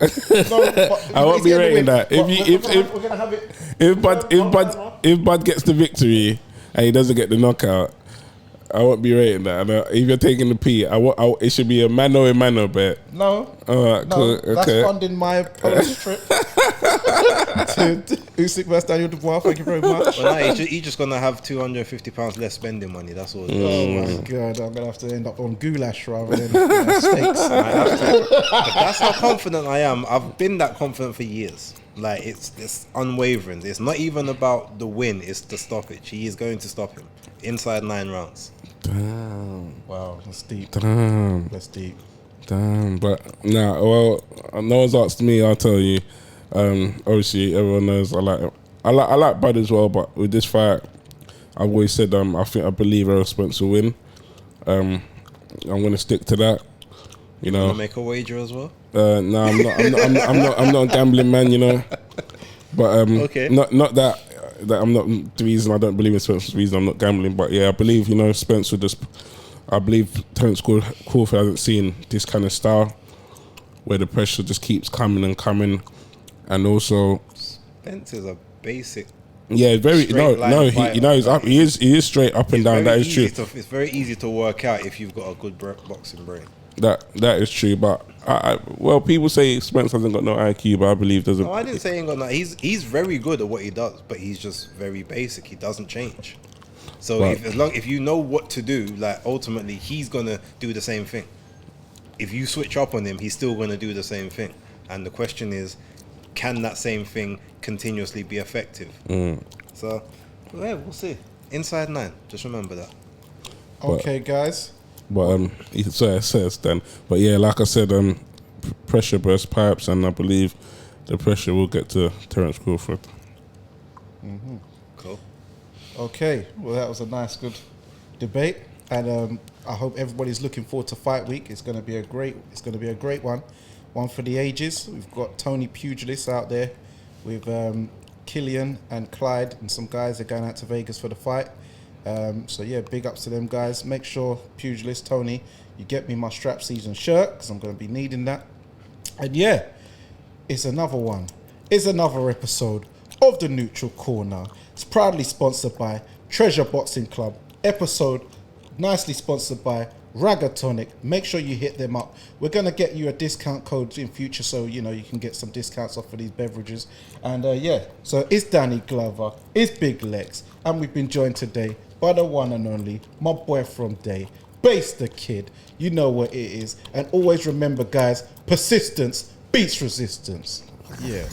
I won't be rating that.
We're gonna have it.
If Bud gets the victory and he doesn't get the knockout, I won't be rating that. If you're taking the P, it should be a mano bet.
No.
Alright, cool.
That's
Okay.
funding my Polish trip to Usyk vs Daniel Dubois. Thank you very much.
Well, no, he's just gonna have £250 less spending money. That's all.
Oh my god, I'm gonna have to end up on goulash rather than steaks.
But that's how confident I am. I've been that confident for years. Like it's unwavering. It's not even about the win. It's the stoppage. He is going to stop him inside 9 rounds.
Damn.
Wow, that's deep.
Damn.
That's deep.
Damn. But nah. Well, no one's asked me. I'll tell you. Obviously, everyone knows I like Bud as well. But with this fight, I've always said I believe Errol Spence will win. I'm gonna stick to that. You know.
Wanna make a wager as well?
No, I'm not a gambling man, you know. But
okay.
Not that I'm not the reason I don't believe in Spence. The reason I'm not gambling, but yeah, I believe Spence would just. I believe Terence Crawford hasn't seen this kind of style where the pressure just keeps coming and coming, and also
Spence is a basic.
Yeah, he is straight up and down. That is true.
It's very easy to work out if you've got a good boxing brain.
That is true, but people say Spence hasn't got no IQ, but I believe there's a.
No, I didn't say he ain't got no. He's very good at what he does, but he's just very basic. He doesn't change. So if you know what to do, like ultimately he's gonna do the same thing. If you switch up on him, he's still gonna do the same thing. And the question is, can that same thing continuously be effective? So yeah, we'll see. Inside 9, just remember that.
Okay, guys.
But says then. But yeah, like I said, pressure bursts pipes, and I believe the pressure will get to Terence Crawford.
Cool.
Okay, well that was a nice, good debate, and I hope everybody's looking forward to fight week. It's going to be a great one for the ages. We've got Tony Pugilist out there with Killian and Clyde, and some guys are going out to Vegas for the fight. So yeah, big ups to them guys. Make sure, Pugilist Tony, you get me my strap season shirt, because I'm going to be needing that. And yeah, it's another one. It's another episode of the Neutral Corner. It's proudly sponsored by Treasure Boxing Club. Episode nicely sponsored by Ragatonic. Make sure you hit them up. We're going to get you a discount code in future, so you can get some discounts off of these beverages. And yeah, so it's Danny Glover, it's Big Legs, and we've been joined today by the one and only, my boy from Day, Base the Kid. You know what it is. And always remember, guys, persistence beats resistance. Yeah.